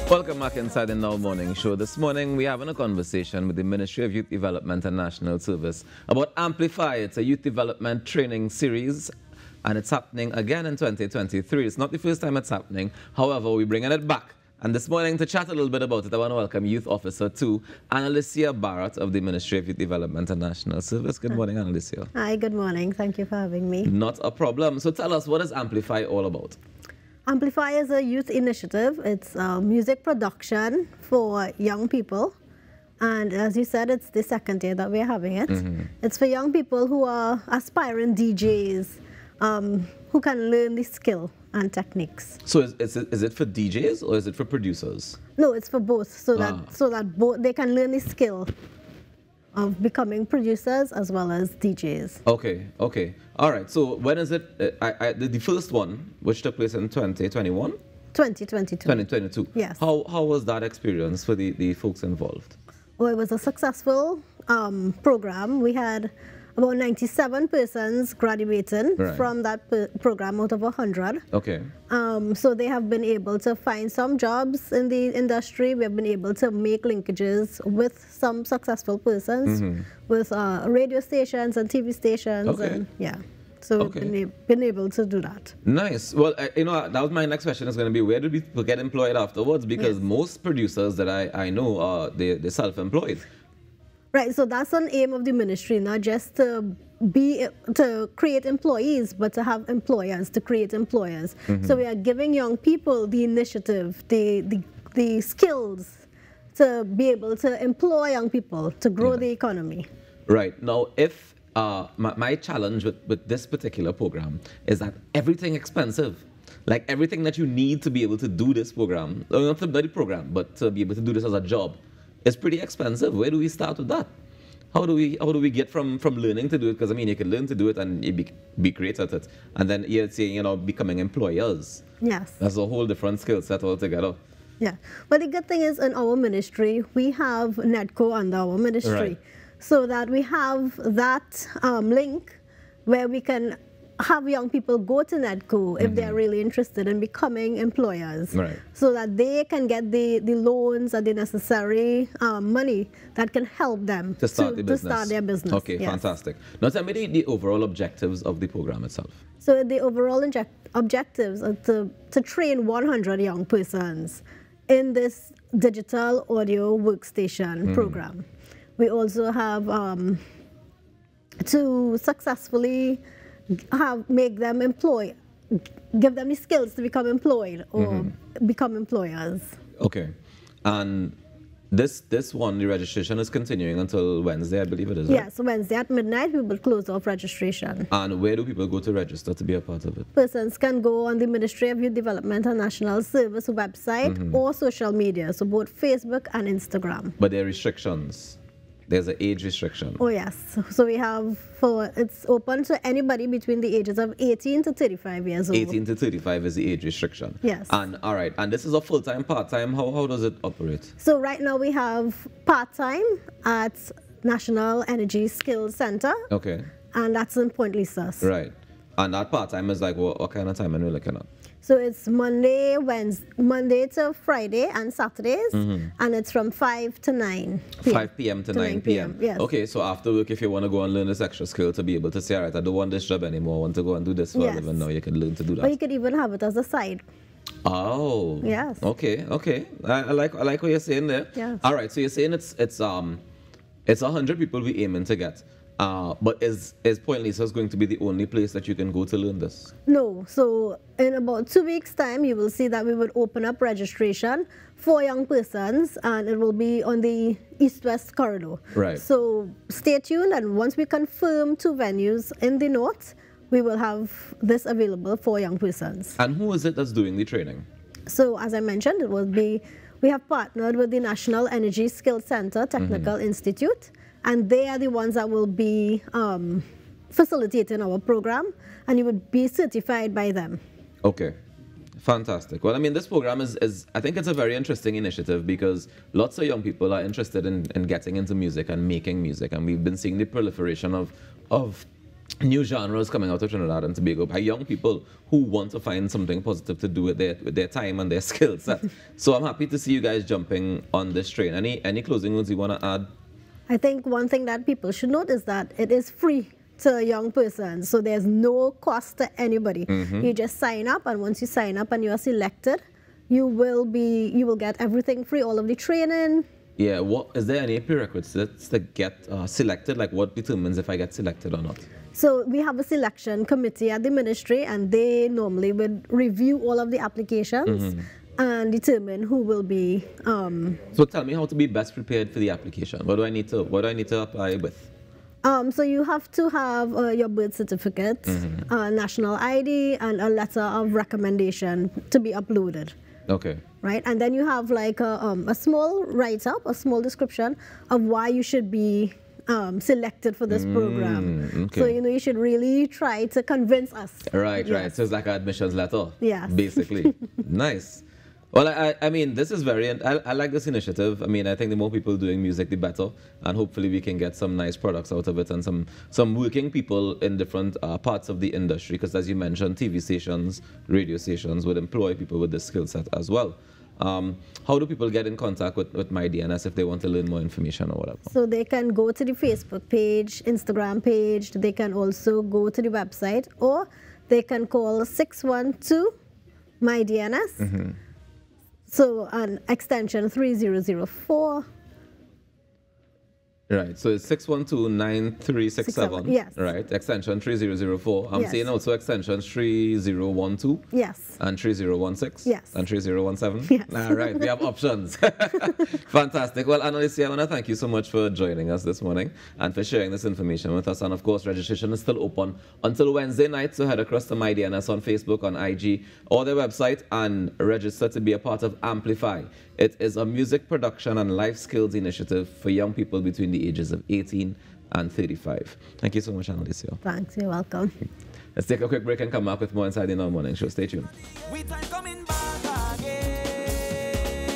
Welcome back inside the Now Morning Show. This morning, we're having a conversation with the Ministry of Youth Development and National Service about Amplify. It's a youth development training series, and it's happening again in 2023. It's not the first time it's happening. However, we're bringing it back. And this morning, to chat a little bit about it, I want to welcome Youth Officer 2, Annalicia Barratt of the Ministry of Youth Development and National Service. Good morning, Annalicia. Hi, good morning. Thank you for having me. Not a problem. So tell us, what is Amplify all about? Amplify is a youth initiative. It's music production for young people. And as you said, it's the second year that we're having it. It's for young people who are aspiring DJs, who can learn the skill and techniques. So is it for DJs or is it for producers? No, it's for both, so that both they can learn the skill of becoming producers as well as DJs. Okay. All right. So when is it? The first one, which took place in 2021? 2022. 2022. Yes. How was that experience for the folks involved? Well, it was a successful program. We had about 97 persons graduating from that program out of 100. Okay. So they have been able to find some jobs in the industry. We have been able to make linkages with some successful persons, with radio stations and TV stations. Okay. And, yeah. So we've been able to do that. Nice. Well, that was my next question is going to be, where do people get employed afterwards? Because most producers that I know are they're self-employed. Right, so that's an aim of the ministry, not just to create employees, but to have employers, to create employers. So we are giving young people the initiative, the skills to be able to employ young people, to grow the economy. Right. Now, if my challenge with this particular program is that everything expensive. Like everything that you need to be able to do this program, not the program, but to be able to do this as a job, it's pretty expensive. Where do we start with that? How do we get from learning to do it? Because I mean, you can learn to do it and you be great at it, and then you're saying becoming employers. Yes. That's a whole different skill set altogether. Yeah, but the good thing is in our ministry we have NEDCO under our ministry, so that we have that link where we can have young people go to NEDCO if they're really interested in becoming employers, so that they can get the loans and the necessary money that can help them to start their business. Okay, fantastic. Now tell me the overall objectives of the program itself. So the overall objectives are to train 100 young persons in this digital audio workstation program. We also have to successfully make them employ, give them the skills to become employed or become employers. Okay, and this one, the registration is continuing until Wednesday, I believe it is. Yes, Wednesday at midnight we will close off registration. And where do people go to register to be a part of it? Persons can go on the Ministry of Youth Development and National Service website or social media, so both Facebook and Instagram. But there are restrictions. There's an age restriction. Oh yes, so we have it's open to anybody between the ages of 18 to 35 years old. 18 to 35 is the age restriction. Yes. And all right, and this is a full-time, part-time. How does it operate? So right now we have part-time at National Energy Skills Center. Okay. And that's in Point Lisas. Right. And that part-time is like what kind of time are we looking at? So it's Monday to Friday and Saturdays, and it's from 5 to 9 p.m. 5 p.m. to 9 p.m. Yes. Okay, so after work, if you want to go and learn this extra skill to be able to say, all right, I don't want this job anymore, I want to go and do this for a living now, you can learn to do that. Or you could even have it as a side. Oh. Yes. Okay. I like what you're saying there. Yes. All right, so you're saying it's 100 people we're aiming to get. But is Point Lisas going to be the only place that you can go to learn this? No. So in about 2 weeks' time, you will see that we would open up registration for young persons, and it will be on the east-west corridor. Right. So stay tuned, and once we confirm 2 venues in the north, we will have this available for young persons. And who is it that's doing the training? So as I mentioned, it will be, we have partnered with the National Energy Skills Center Technical Institute, and they are the ones that will be facilitating our program, and you would be certified by them. Okay, fantastic. Well, I mean, this program is I think it's a very interesting initiative because lots of young people are interested in getting into music and making music, and we've been seeing the proliferation of new genres coming out of Trinidad and Tobago by young people who want to find something positive to do with their time and their skill set. So I'm happy to see you guys jumping on this train. Any closing words you want to add? I think one thing that people should note is that it is free to a young person, so there's no cost to anybody. You just sign up, and once you sign up and you are selected, you will get everything free, all of the training. Yeah, is there any prerequisites to get selected? Like, what determines if I get selected or not? So we have a selection committee at the ministry, and they normally would review all of the applications and determine who will be. So tell me how to be best prepared for the application. What do I need to apply with? So you have to have your birth certificate, national ID, and a letter of recommendation to be uploaded. Okay. Right, and then you have like a small write-up, a small description of why you should be selected for this program. Okay. So, you should really try to convince us. Right, yes. right. So it's like an admissions letter. Yes. Basically. Nice. Well, I mean, this is I like this initiative. I mean, I think the more people doing music, the better. And hopefully we can get some nice products out of it and some working people in different parts of the industry. Because as you mentioned, TV stations, radio stations would employ people with this skill set as well. How do people get in contact with MyDNS if they want to learn more information or whatever? So they can go to the Facebook page, Instagram page. They can also go to the website, or they can call 612-MyDNS. So an extension 3004. Right, so it's 612-9367. Yes. Right, extension 3004. I'm yes. seeing also extensions 3012. Yes. And 3016. Yes. And 3017. Yes. All right, we have options. Fantastic. Well, Annalicia, I want to thank you so much for joining us this morning and for sharing this information with us. And of course, registration is still open until Wednesday night. So head across to MyDNS on Facebook, on IG, or their website and register to be a part of Amplify. It is a music production and life skills initiative for young people between the ages of 18 and 35. Thank you so much, Annalicia. Thanks, you're welcome. Let's take a quick break and come back with more inside the Now Morning Show. Stay tuned.